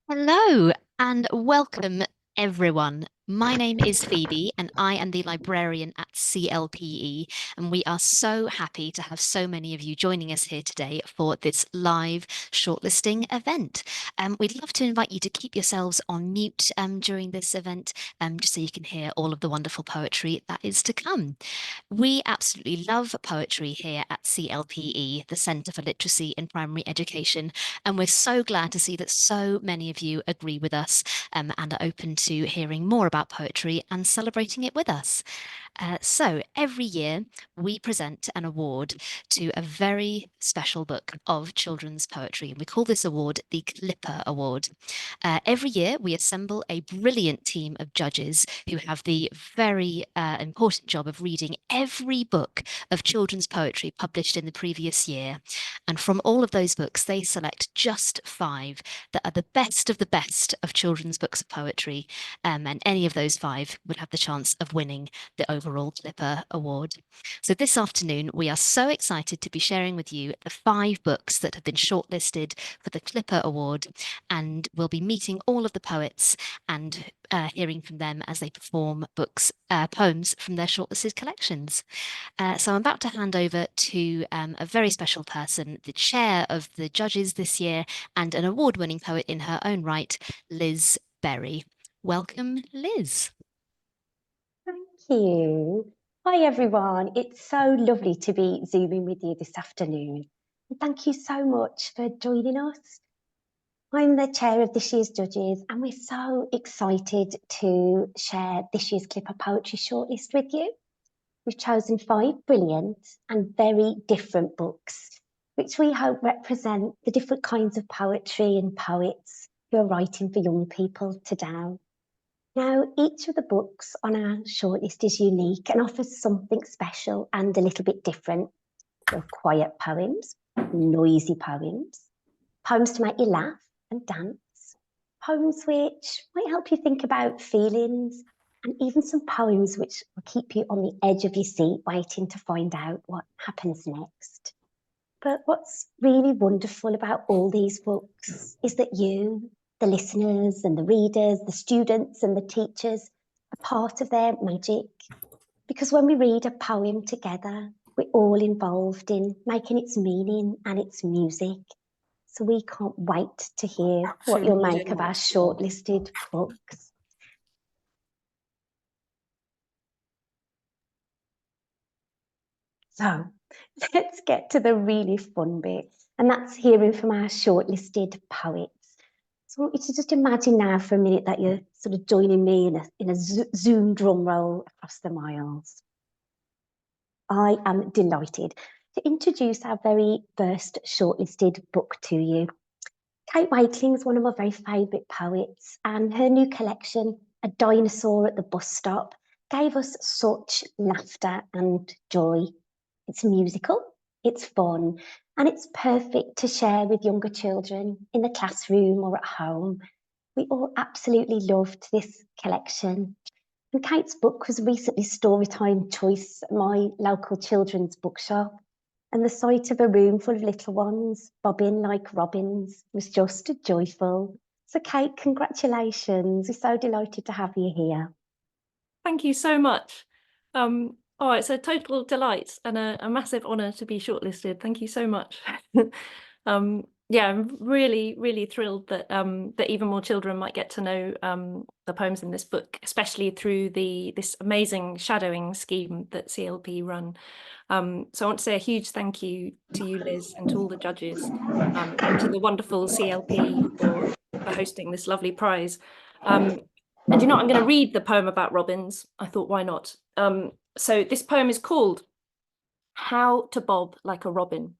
Hello and welcome, everyone. My name is Phoebe, and I am the librarian at CLPE. And we are so happy to have so many of you joining us here today for this live shortlisting event. We'd love to invite you to keep yourselves on mute during this event, just so you can hear all of the wonderful poetry that is to come. We absolutely love poetry here at CLPE, the Centre for Literacy in Primary Education, and we're so glad to see that so many of you agree with us and are open to hearing more about poetry and celebrating it with us. So every year we present an award to a very special book of children's poetry, and we call this award the CLiPPA Award. Every year we assemble a brilliant team of judges who have the very important job of reading every book of children's poetry published in the previous year. And from all of those books, they select just 5 that are the best of children's books of poetry. And any of those 5 would have the chance of winning the overall CLiPPA Award. So this afternoon, we are so excited to be sharing with you the 5 books that have been shortlisted for the CLiPPA Award, and we'll be meeting all of the poets and hearing from them as they perform poems from their shortlisted collections. So I'm about to hand over to a very special person, the chair of the judges this year and an award-winning poet in her own right, Liz Berry. Welcome, Liz. Thank you. Hi, everyone. It's so lovely to be Zooming with you this afternoon. And thank you so much for joining us. I'm the chair of this year's judges, and we're so excited to share this year's CLiPPA Poetry Shortlist with you. We've chosen 5 brilliant and very different books, which we hope represent the different kinds of poetry and poets who are writing for young people today. Now, each of the books on our shortlist is unique and offers something special and a little bit different. There are quiet poems, noisy poems, poems to make you laugh and dance, poems which might help you think about feelings, and even some poems which will keep you on the edge of your seat waiting to find out what happens next. But what's really wonderful about all these books is that you, the listeners and the readers, the students and the teachers, are part of their magic. Because when we read a poem together, we're all involved in making its meaning and its music. So we can't wait to hear what you'll make of our shortlisted books. So let's get to the really fun bit, and that's hearing from our shortlisted poets. So I want you to just imagine now for a minute that you're sort of joining me in a Zoom drum roll across the miles. I am delighted to introduce our very first shortlisted book to you. Kate Wakeling is one of my very favourite poets, and her new collection, A Dinosaur at the Bus Stop, gave us such laughter and joy. It's musical, it's fun, and it's perfect to share with younger children in the classroom or at home. We all absolutely loved this collection. And Kate's book was recently Storytime Choice at my local children's bookshop. And the sight of a room full of little ones bobbing like robins was just joyful. So Kate, congratulations. We're so delighted to have you here. Thank you so much. It's a total delight and a massive honour to be shortlisted. Thank you so much. Yeah, I'm really, really thrilled that that even more children might get to know the poems in this book, especially through this amazing shadowing scheme that CLP run. So I want to say a huge thank you to you, Liz, and to all the judges, and to the wonderful CLP for hosting this lovely prize. And I'm going to read the poem about robins. I thought, why not? So this poem is called How to Bob Like a Robin.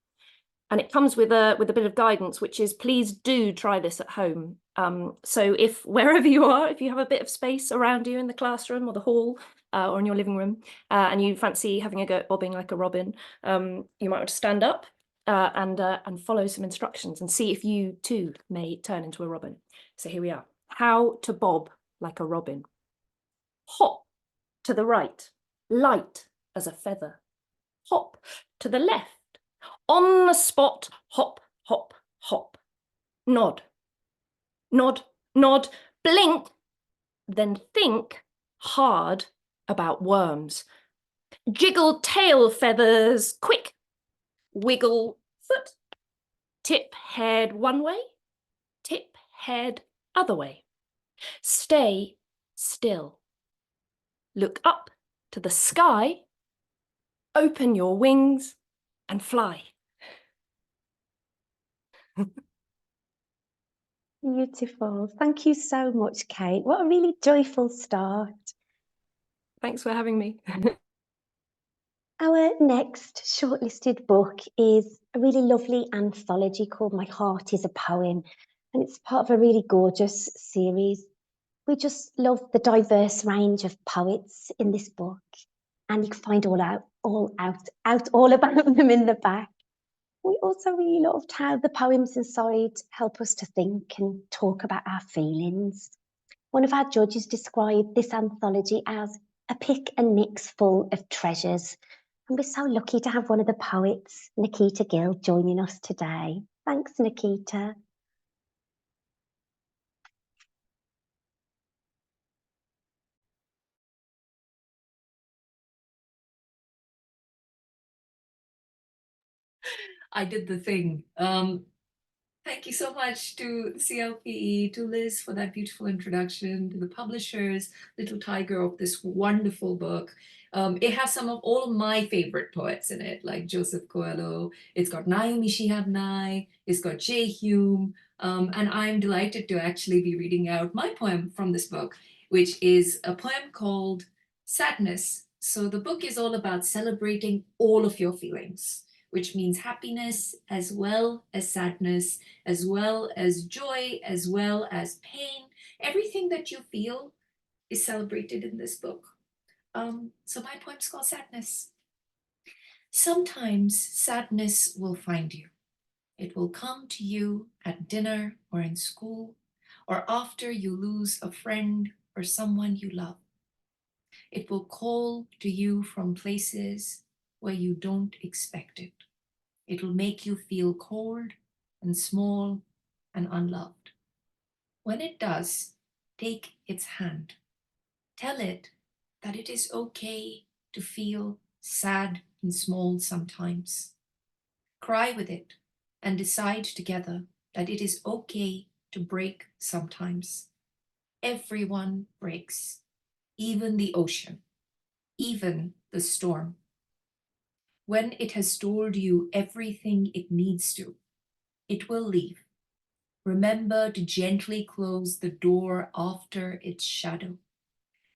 And it comes with a bit of guidance, which is please do try this at home. So if wherever you are, if you have a bit of space around you in the classroom or the hall or in your living room, and you fancy having a go at bobbing like a robin, you might want to stand up and follow some instructions and see if you too may turn into a robin. So here we are. How to bob like a robin. Hop to the right, light as a feather. Hop to the left. On the spot, hop, hop, hop. Nod. Nod nod, blink, then think hard about worms. Jiggle tail feathers, quick, wiggle foot, tip head one way, tip head other way. Stay still. Look up to the sky, open your wings and fly. Beautiful. Thank you so much, Kate. What a really joyful start. Thanks for having me. Our next shortlisted book is a really lovely anthology called My Heart is a Poem, and it's part of a really gorgeous series. We just love the diverse range of poets in this book, and you can find all about them in the back. We also really loved how the poems inside help us to think and talk about our feelings. One of our judges described this anthology as a pick and mix full of treasures. And we're so lucky to have one of the poets, Nikita Gill, joining us today. Thanks, Nikita. I did the thing. Thank you so much to the CLPE, to Liz for that beautiful introduction, to the publishers, Little Tiger, of this wonderful book. It has some of all of my favorite poets in it, like Joseph Coelho. It's got Naomi Shihab Nye, it's got J. Hume, and I'm delighted to actually be reading out my poem from this book, which is a poem called Sadness. So the book is all about celebrating all of your feelings, which means happiness as well as sadness, as well as joy, as well as pain. Everything that you feel is celebrated in this book. So my poem's called Sadness. Sometimes sadness will find you. It will come to you at dinner or in school, or after you lose a friend or someone you love. It will call to you from places where you don't expect it. It will make you feel cold and small and unloved. When it does, take its hand. Tell it that it is okay to feel sad and small sometimes. Cry with it and decide together that it is okay to break sometimes. Everyone breaks, even the ocean, even the storm. When it has told you everything it needs to, it will leave. Remember to gently close the door after its shadow.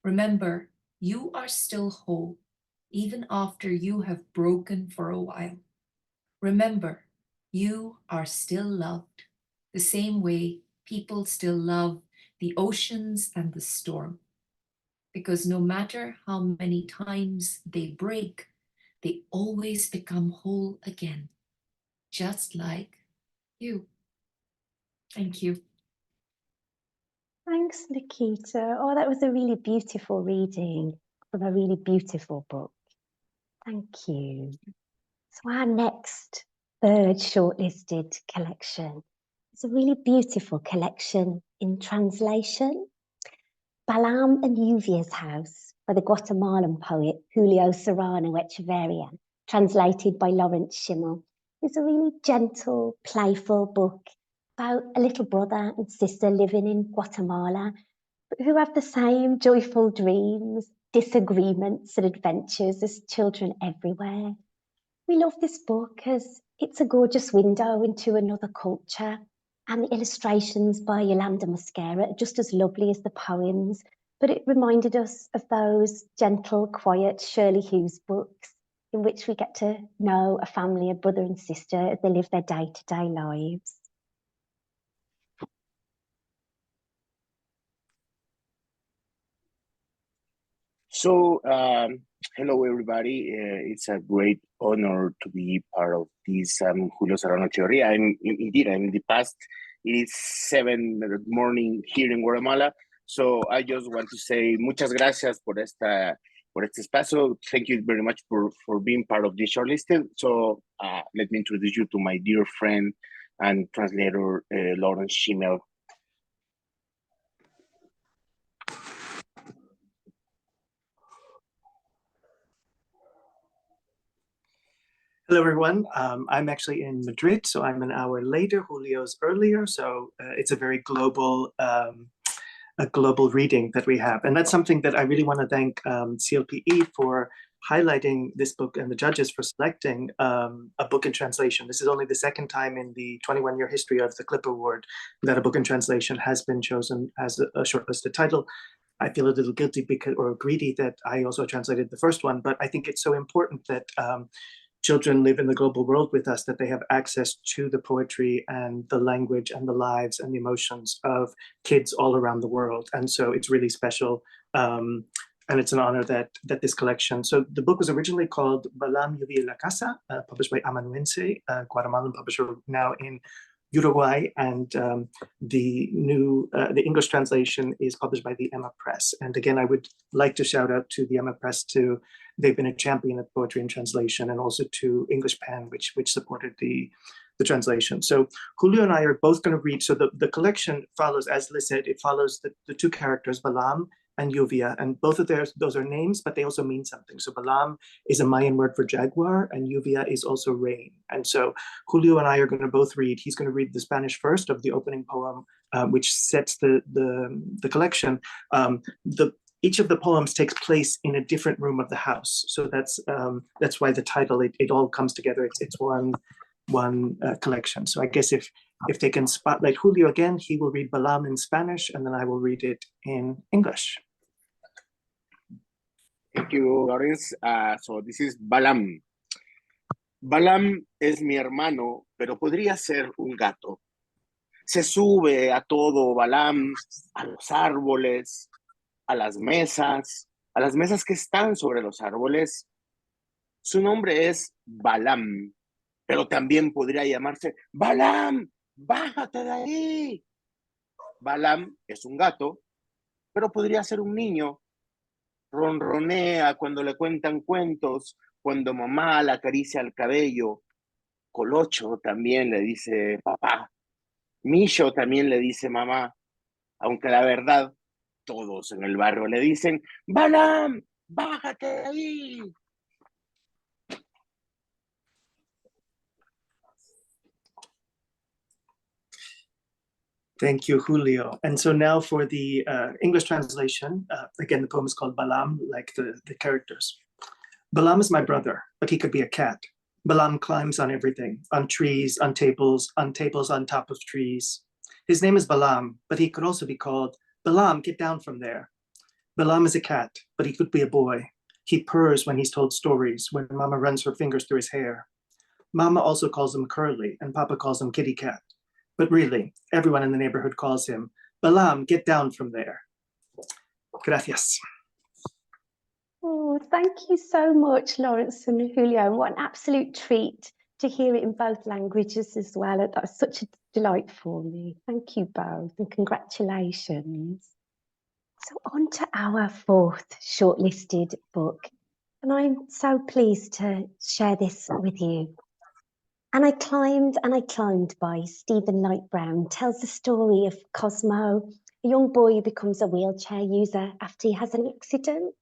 Remember, you are still whole, even after you have broken for a while. Remember, you are still loved, the same way people still love the oceans and the storm. Because no matter how many times they break, they always become whole again, just like you. Thank you. Thanks, Nikita. Oh, that was a really beautiful reading from a really beautiful book. Thank you. So our next third shortlisted collection is a really beautiful collection in translation. Balam and Lluvia's House by the Guatemalan poet Julio Serrano Echeverria, translated by Schimel. It's a really gentle, playful book about a little brother and sister living in Guatemala, but who have the same joyful dreams, disagreements and adventures as children everywhere. We love this book as it's a gorgeous window into another culture, and the illustrations by Yolanda Mosquera are just as lovely as the poems, but it reminded us of those gentle, quiet Shirley Hughes books in which we get to know a family, a brother and sister, as they live their day-to-day lives. So, hello everybody. It's a great honor to be part of this Julio Serrano Echeverria. I'm in the past. It is 7 in the morning here in Guatemala. So I just want to say muchas gracias por este espacio. Thank you very much for being part of this shortlisted. So let me introduce you to my dear friend and translator, Lawrence Schimel. Hello, everyone. I'm actually in Madrid, so I'm an hour later. Julio's earlier, so it's a very global reading that we have. And that's something that I really want to thank CLPE for highlighting this book and the judges for selecting a book in translation. This is only the second time in the 21-year history of the CLiPPA Award that a book in translation has been chosen as a shortlisted title. I feel a little guilty or greedy that I also translated the first one, but I think it's so important that children live in the global world with us, that they have access to the poetry and the language and the lives and the emotions of kids all around the world. And so it's really special. And it's an honor that this collection. So the book was originally called Balam, Lluvia y la Casa, published by Amanuense, a Guatemalan publisher now in Uruguay, and the English translation is published by the Emma Press. And again, I would like to shout out to the Emma Press they've been a champion of poetry and translation, and also to English Pen, which supported the translation. So Julio and I are both going to read. So the collection follows, as Liz said, it follows the two characters, Balam and Lluvia, and both of those are names, but they also mean something. So Balam is a Mayan word for jaguar, and Lluvia is also rain. And so Julio and I are going to both read. He's going to read the Spanish first of the opening poem, which sets the collection. Each of the poems takes place in a different room of the house. So that's why the title, it all comes together. It's one collection. So I guess if they can spotlight Julio again, he will read Balam in Spanish, and then I will read it in English. Thank you, Lawrence. So this is Balam. Balam es mi hermano, pero podría ser un gato. Se sube a todo Balam, a los árboles, a las mesas que están sobre los árboles. Su nombre es Balam, pero también podría llamarse Balam, bájate de ahí. Balam es un gato, pero podría ser un niño. Ronronea cuando le cuentan cuentos, cuando mamá le acaricia el cabello. Colocho también le dice papá. Millo también le dice mamá, aunque la verdad, todos en el barrio le dicen, Balam, bájate de ahí. Thank you, Julio. And so now for the English translation, again, the poem is called Balam, like the characters. Balam is my brother, but he could be a cat. Balam climbs on everything, on trees, on tables on top of trees. His name is Balam, but he could also be called Balam, get down from there. Balam is a cat, but he could be a boy. He purrs when he's told stories, when Mama runs her fingers through his hair. Mama also calls him Curly, and Papa calls him Kitty Cat. But really, everyone in the neighborhood calls him Balam, get down from there. Gracias. Oh, thank you so much, Lawrence and Julio. What an absolute treat to hear it in both languages as well. That was such a delight for me. Thank you both, and congratulations. So on to our fourth shortlisted book. And I'm so pleased to share this with you. And I Climbed by Stephen Lightbown tells the story of Cosmo, a young boy who becomes a wheelchair user after he has an accident.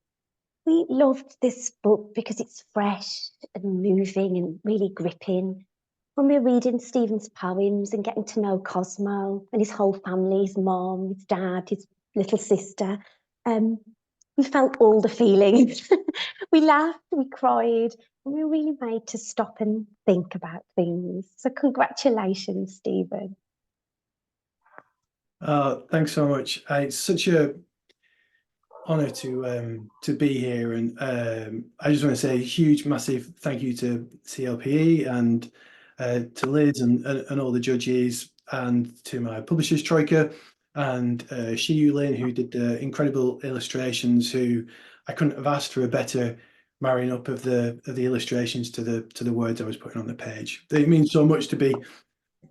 We loved this book because it's fresh and moving and really gripping. When we're reading Stephen's poems and getting to know Cosmo and his whole family, his mom, his dad, his little sister, we felt all the feelings. We laughed, we cried, and we were really made to stop and think about things. So congratulations, Stephen. Thanks so much. It's such a honor to be here, and I just want to say a huge, massive thank you to CLPE and to Liz and all the judges, and to my publishers Troika and Shih-Yu who did the incredible illustrations. Who I couldn't have asked for a better marrying up of the illustrations to the words I was putting on the page. It means so much to be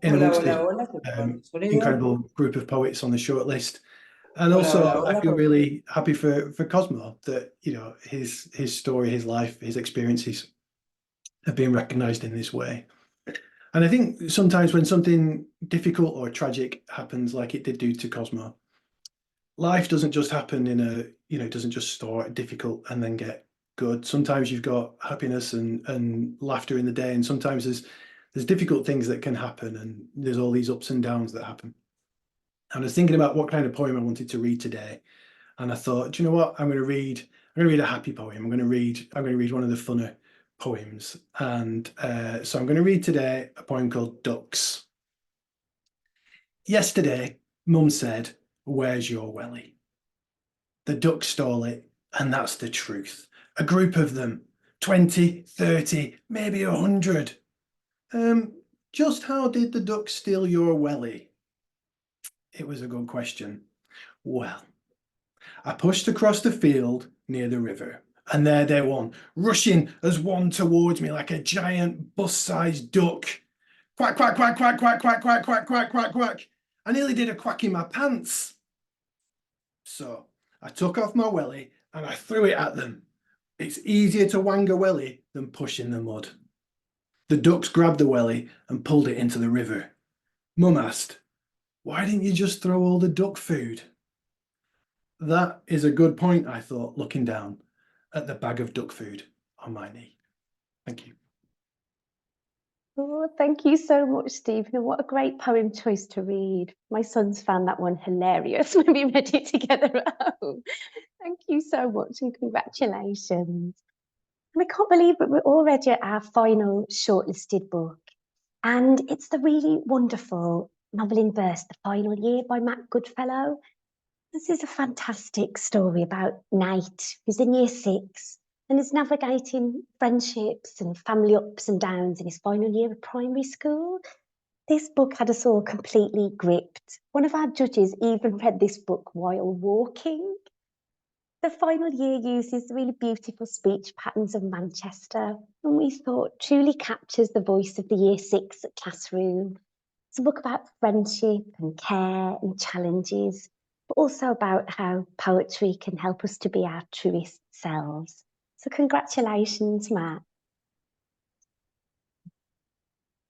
in amongst this incredible group of poets on the shortlist. And also, I feel really happy for Cosmo that, you know, his story, his life, his experiences have been recognised in this way. And I think sometimes when something difficult or tragic happens, like it did do to Cosmo, life doesn't just happen in a, you know, it doesn't just start difficult and then get good. Sometimes you've got happiness and laughter in the day, and sometimes there's difficult things that can happen, and there's all these ups and downs that happen. And I was thinking about what kind of poem I wanted to read today, and I thought, do you know what? I'm going to read a happy poem. I'm going to read one of the funner poems, and so I'm going to read today a poem called Ducks. Yesterday, Mum said, "Where's your welly?" The ducks stole it, and that's the truth. A group of them, 20, 30, maybe 100. Just how did the ducks steal your welly? It was a good question. Well, I pushed across the field near the river, and there they were, rushing as one towards me like a giant bus-sized duck. Quack, quack, quack, quack, quack, quack, quack, quack, quack, quack, quack. I nearly did a quack in my pants. So I took off my welly and I threw it at them. It's easier to wang a welly than push in the mud. The ducks grabbed the welly and pulled it into the river. Mum asked, "Why didn't you just throw all the duck food?" That is a good point, I thought, looking down at the bag of duck food on my knee. Thank you. Oh, thank you so much, Stephen. And what a great poem choice to read. My sons found that one hilarious when we read it together at home. Thank you so much and congratulations. And I can't believe it, we're already at our final shortlisted book. And it's the really wonderful novel in verse, The Final Year by Matt Goodfellow. This is a fantastic story about Nate, who's in year 6 and is navigating friendships and family ups and downs in his final year of primary school. This book had us all completely gripped. One of our judges even read this book while walking. The final year uses really beautiful speech patterns of Manchester, and we thought truly captures the voice of the year 6 classroom. It's a book about friendship and care and challenges, but also about how poetry can help us to be our truest selves. So congratulations, Matt.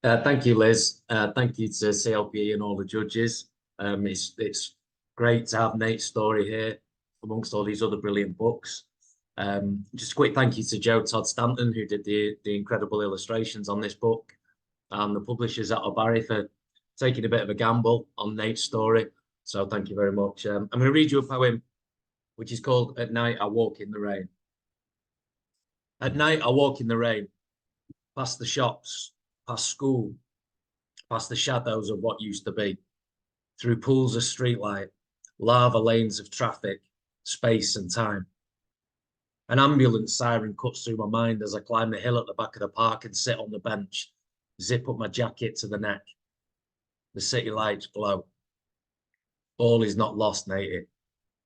Thank you, Liz. Thank you to CLPE and all the judges. It's great to have Nate's story here amongst all these other brilliant books. Just a quick thank you to Joe Todd-Stanton, who did the incredible illustrations on this book, and the publishers at Otter-Barry for taking a bit of a gamble on Nate's story. So thank you very much. I'm going to read you a poem which is called At Night I Walk in the Rain. At night I walk in the rain, past the shops, past school, past the shadows of what used to be, through pools of streetlight, lava lanes of traffic, space and time. An ambulance siren cuts through my mind as I climb the hill at the back of the park and sit on the bench, zip up my jacket to the neck. The city lights glow. All is not lost, Nate.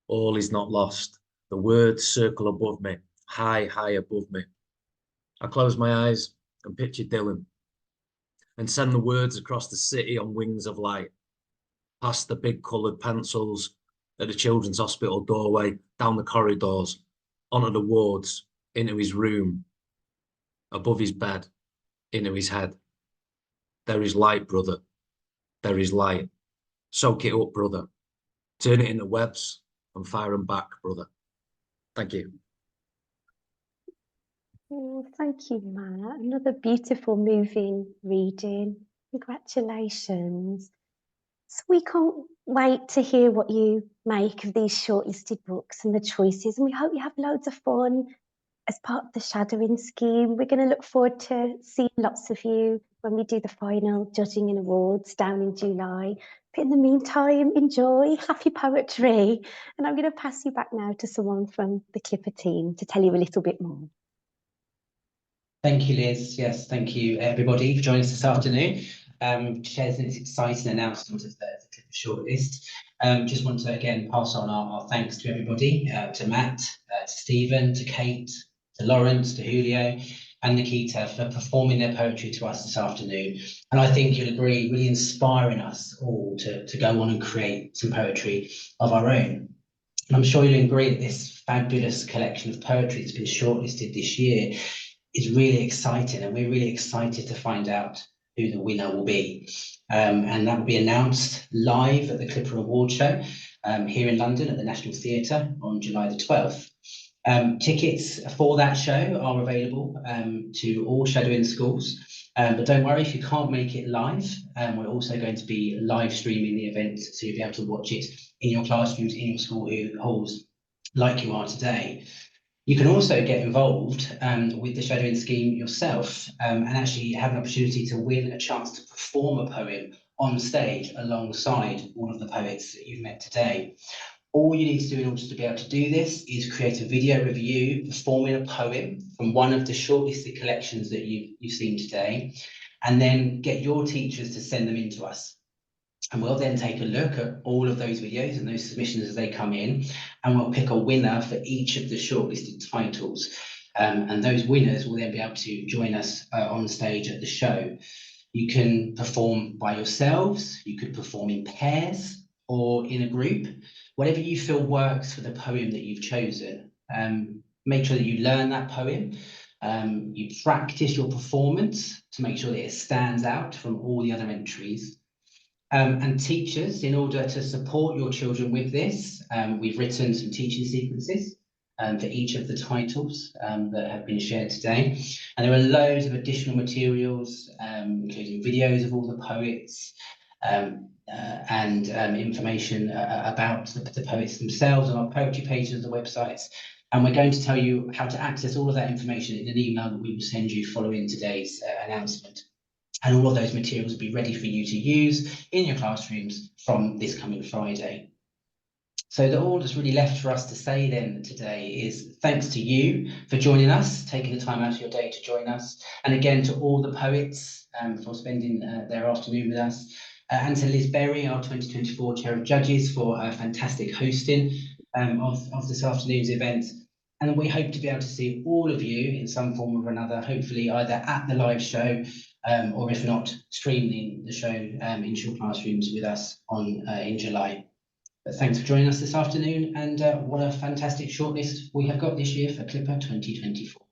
All is not lost. The words circle above me, high, high above me. I close my eyes and picture Dylan and send the words across the city on wings of light, past the big coloured pencils at the children's hospital doorway, down the corridors, onto the wards, into his room, above his bed, into his head. There is light, brother. There is light. Soak it up, brother. Turn it into webs and fire them back, brother. Thank you. Oh, thank you, Matt. Another beautiful, moving reading. Congratulations. So we can't wait to hear what you make of these shortlisted books and the choices, and we hope you have loads of fun as part of the shadowing scheme. We're going to look forward to seeing lots of you when we do the final judging and awards down in July. But in the meantime, enjoy, happy poetry. And I'm going to pass you back now to someone from the CLiPPA team to tell you a little bit more. Thank you, Liz. Yes, thank you, everybody, for joining us this afternoon. Shares this exciting announcement of the CLiPPA shortlist. Just want to again pass on our thanks to everybody, to Matt, to Stephen, to Kate, to Lawrence, to Julio, and Nikita for performing their poetry to us this afternoon. And I think you'll agree, really inspiring us all to go on and create some poetry of our own. And I'm sure you'll agree that this fabulous collection of poetry that's been shortlisted this year is really exciting, and we're really excited to find out who the winner will be. And that will be announced live at the CLiPPA Award Show here in London at the National Theatre on July the 12th. Tickets for that show are available to all shadowing schools. But don't worry if you can't make it live. We're also going to be live streaming the event, so you'll be able to watch it in your classrooms, in your school halls, like you are today. You can also get involved with the shadowing scheme yourself and actually have an opportunity to win a chance to perform a poem on stage alongside all of the poets that you've met today. All you need to do in order to be able to do this is create a video review performing a poem from one of the shortlisted collections that you've seen today, and then get your teachers to send them in to us. And we'll then take a look at all of those videos and those submissions as they come in, and we'll pick a winner for each of the shortlisted titles. And those winners will then be able to join us on stage at the show. You can perform by yourselves, you could perform in pairs or in a group, whatever you feel works for the poem that you've chosen. Make sure that you learn that poem. You practice your performance to make sure that it stands out from all the other entries. And teachers, in order to support your children with this, we've written some teaching sequences for each of the titles that have been shared today. And there are loads of additional materials, including videos of all the poets and information about the poets themselves on our poetry pages of the websites. And we're going to tell you how to access all of that information in an email that we will send you following today's announcement. And all of those materials will be ready for you to use in your classrooms from this coming Friday. So all that's really left for us to say then today is thanks to you for joining us, taking the time out of your day to join us. And again, to all the poets for spending their afternoon with us. And to Liz Berry, our 2024 Chair of Judges, for her fantastic hosting of this afternoon's event. And we hope to be able to see all of you in some form or another, hopefully either at the live show or if not, streaming the show in your classrooms with us in July. But thanks for joining us this afternoon, and what a fantastic shortlist we have got this year for CLiPPA 2024.